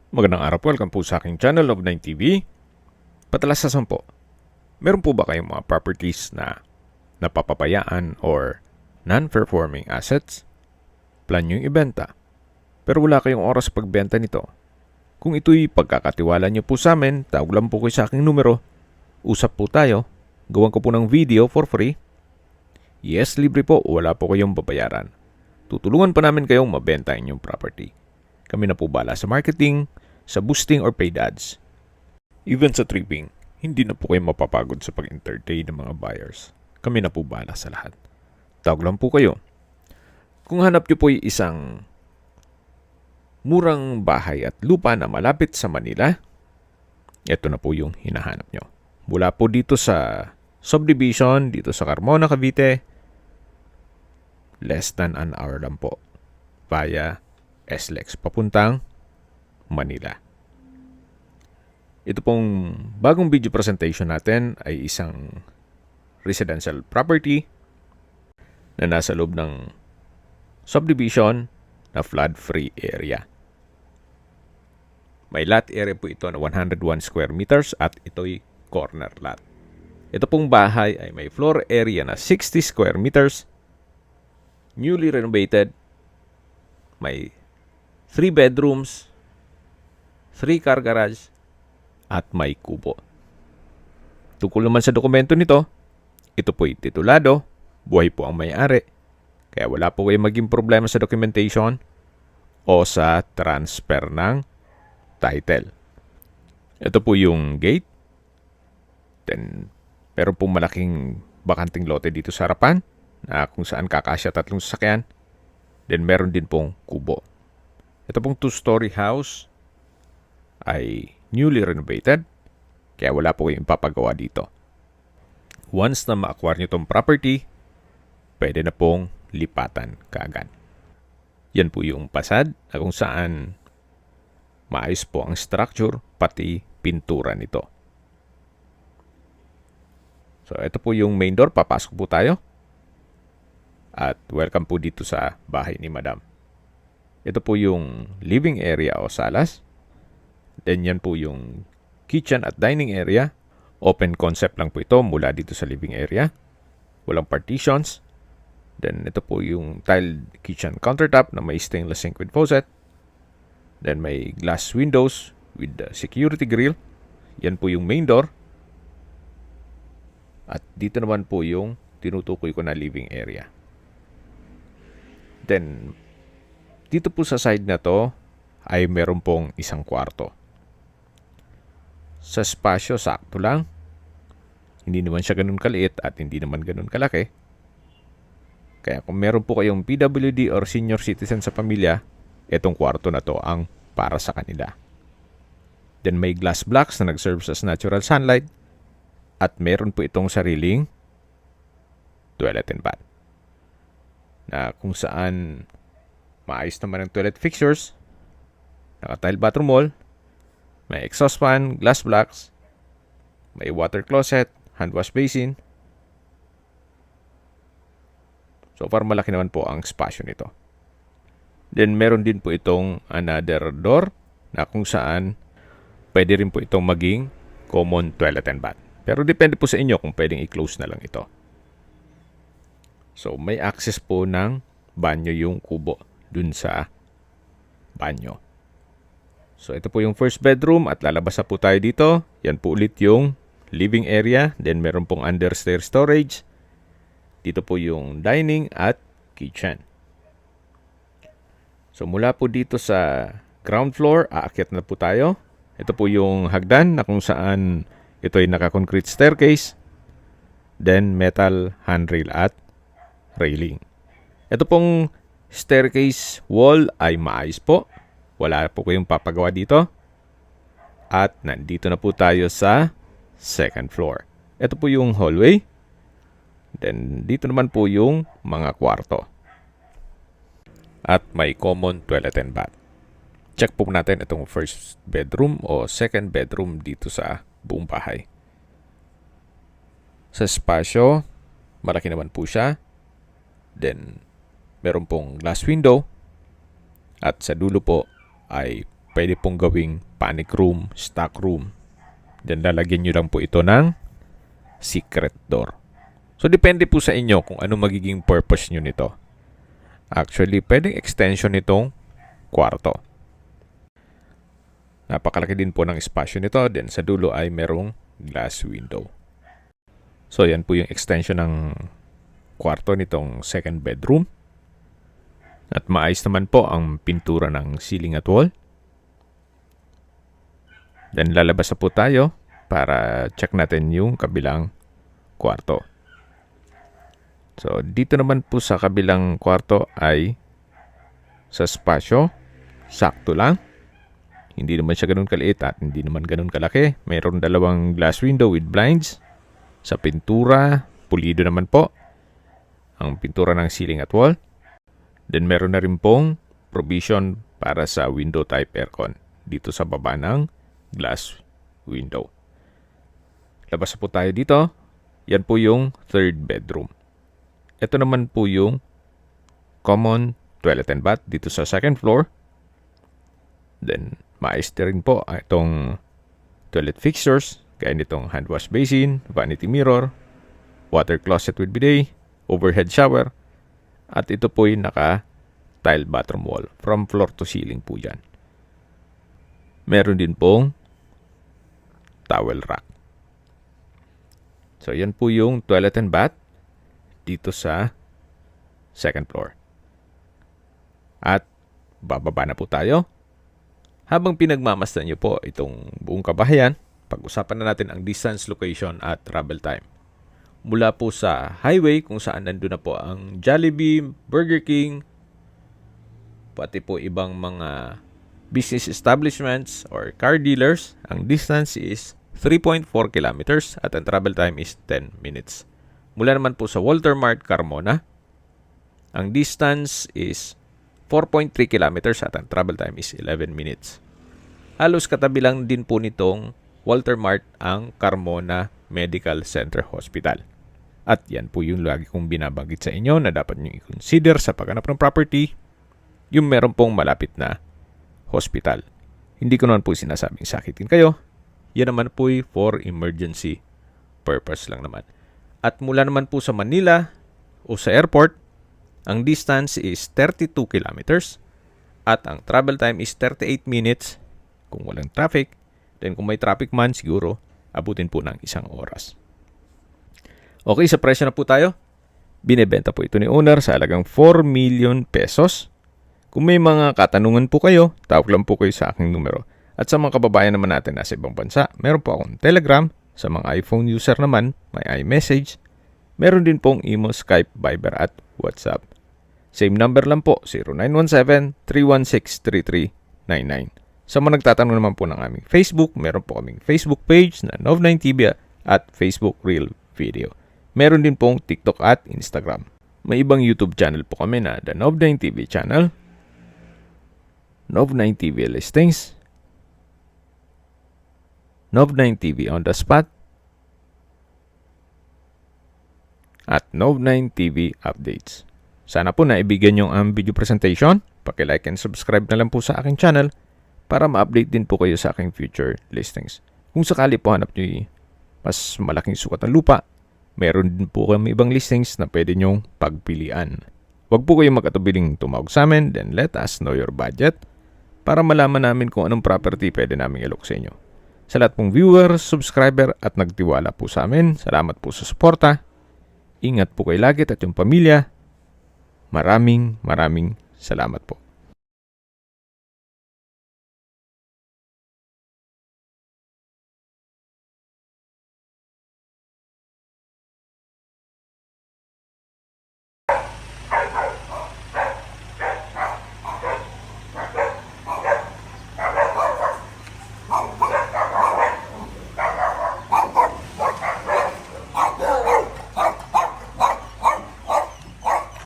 Magandang araw po, welcome po sa aking channel of 9 TV. Patalasasan po, meron po ba kayong mga properties na napapabayaan or non-performing assets? Plan nyo yung ibenta, pero wala kayong oras pagbenta nito. Kung ito'y pagkakatiwala nyo po sa amin, tawag lang po kayo sa aking numero. Usap po tayo, gawan ko po ng video for free. Yes, libre po, wala po kayong babayaran. Tutulungan pa namin kayong mabenta inyong property. Kami na po bala sa marketing, sa boosting or paid ads. Even sa tripping, hindi na po kayo mapapagod sa pag-entertain ng mga buyers. Kami na po bala sa lahat. Tawag lang po kayo. Kung hanap nyo po yung isang murang bahay at lupa na malapit sa Manila, ito na po yung hinahanap nyo. Mula po dito sa subdivision, dito sa Carmona, Cavite, less than an hour lang po via SLEX papuntang Manila. Ito pong bagong video presentation natin ay isang residential property na nasa loob ng subdivision na flood-free area. May lot area po ito na 101 square meters at ito'y corner lot. Ito pong bahay ay may floor area na 60 square meters, newly renovated, may 3 bedrooms, 3 car garage, at may kubo. Tungkol naman sa dokumento nito, ito po'y titulado, buhay po ang may-ari, kaya wala po kayong maging problema sa documentation o sa transfer ng title. Ito po yung gate. Then, meron pong malaking bakanting lote dito sa harapan na kung saan kakasya 3 sasakyan. Then, meron din pong kubo. Ito pong 2-story house ay newly renovated, kaya wala po kayong papagawa dito. Once na ma-acquire nyo itong property, pwede na pong lipatan kaagad. Yan po yung pasad na kung saan maayos po ang structure, pati pintura nito. So, ito po yung main door. Papasok po tayo. At welcome po dito sa bahay ni Madam. Ito po yung living area o salas. Then yan po yung kitchen at dining area. Open concept lang po ito mula dito sa living area. Walang partitions. Then ito po yung tiled kitchen countertop na may stainless sink with faucet. Then may glass windows with the security grill. Yan po yung main door. At dito naman po yung tinutukoy ko na living area. Then, dito po sa side na to ay meron pong isang kwarto. Sa spasyo, sakto lang. Hindi naman siya ganun kaliit at hindi naman ganun kalaki. Kaya kung meron po kayong PWD or senior citizen sa pamilya, itong kwarto na to ang para sa kanila. Then may glass blocks na nag-serve as natural sunlight at meron po itong sariling toilet and bath na kung saan maayos naman ang toilet fixtures, naka-tile bathroom wall, may exhaust fan, glass blocks, may water closet, hand wash basin. So far malaki naman po ang spasyo nito. Then meron din po itong another door na kung saan pwede rin po itong maging common toilet and bath. Pero depende po sa inyo kung pwedeng i-close na lang ito. So may access po ng banyo yung kubo dun sa banyo. So ito po yung first bedroom at lalabas na po tayo dito. Yan po ulit yung living area. Then meron pong understairs storage. Dito po yung dining at kitchen. So mula po dito sa ground floor, aakyat na po tayo. Ito po yung hagdan na kung saan ito ay naka-concrete staircase. Then metal handrail at railing. Ito pong staircase wall ay maayos po. Wala po kayong papagawa dito. At nandito na po tayo sa second floor. Ito po yung hallway. Then dito naman po yung mga kwarto. At may common toilet and bath. Check po natin itong first bedroom o second bedroom dito sa buong bahay. Sa spasyo, malaki naman po siya. Then, meron pong glass window. At sa dulo po ay pwede pong gawing panic room, stock room. Then lalagyan nyo lang po ito ng secret door. So depende po sa inyo kung ano magiging purpose nyo nito. Actually, pwedeng extension nitong kwarto. Napakalaki din po ng espasyo nito. Then sa dulo ay merong glass window. So yan po yung extension ng kwarto nitong second bedroom. At maayos naman po ang pintura ng ceiling at wall. Then lalabas na po tayo para check natin yung kabilang kwarto. So dito naman po sa kabilang kwarto ay sa espasyo, sakto lang. Hindi naman siya ganun kaliit at hindi naman ganun kalaki. Mayroon dalawang glass window with blinds. Sa pintura, pulido naman po ang pintura ng ceiling at wall. Then meron na rin pong provision para sa window type aircon dito sa baba ng glass window. Labas na po tayo dito. Yan po yung third bedroom. Ito naman po yung common toilet and bath dito sa second floor. Then maayos rin po itong toilet fixtures gaya nitong hand wash basin, vanity mirror, water closet with bidet, overhead shower. At ito po yung naka-tile bathroom wall. From floor to ceiling po yan. Meron din pong towel rack. So, yan po yung toilet and bath dito sa second floor. At bababa na po tayo. Habang pinagmamasdan nyo po itong buong kabahayan, pag-usapan na natin ang distance, location at travel time. Mula po sa highway kung saan nandun na po ang Jollibee, Burger King, pati po ibang mga business establishments or car dealers, ang distance is 3.4 kilometers at ang travel time is 10 minutes. Mula naman po sa Walter Mart, Carmona, ang distance is 4.3 kilometers at ang travel time is 11 minutes. Halos katabi lang din po nitong Walter Mart ang Carmona Medical Center Hospital. At yan po yung lagi kong binabanggit sa inyo na dapat nyo i-consider sa paghanap ng property, yung meron pong malapit na hospital. Hindi ko naman po sinasabing sakitin kayo. Yan naman po for emergency purpose lang naman. At mula naman po sa Manila o sa airport, ang distance is 32 kilometers at ang travel time is 38 minutes kung walang traffic. Then kung may traffic man, siguro abutin po ng 1 oras. Okay, sa presyo na po tayo. Binebenta po ito ni owner sa halagang 4 million pesos. Kung may mga katanungan po kayo, tawag lang po kayo sa aking numero. At sa mga kababayan naman natin nasa ibang bansa, meron po akong Telegram. Sa mga iPhone user naman, may iMessage. Meron din pong Imo, Skype, Viber at WhatsApp. Same number lang po, 0917-316-3399. Sa mga nagtatanong naman po ng aming Facebook, meron po kaming Facebook page na Nov9TV at Facebook Real Video. Meron din pong TikTok at Instagram. May ibang YouTube channel po kami na The Nov9TV channel, Nov9TV Listings, Nov9TV On The Spot, at Nov9TV Updates. Sana po naibigyan nyo ang video presentation. Paki-like and subscribe na lang po sa aking channel para ma-update din po kayo sa aking future listings. Kung sakali po hanap nyo mas malaking sukat ng lupa, meron din po kami ibang listings na pwede nyong pagpilian. Huwag po kayong magkatubiling tumawag sa amin, then let us know your budget para malaman namin kung anong property pwede namin ilok sa inyo. Sa lahat pong viewer, subscriber at nagtiwala po sa amin, salamat po sa suporta. Ingat po kayo lagi at yung pamilya. Maraming salamat po.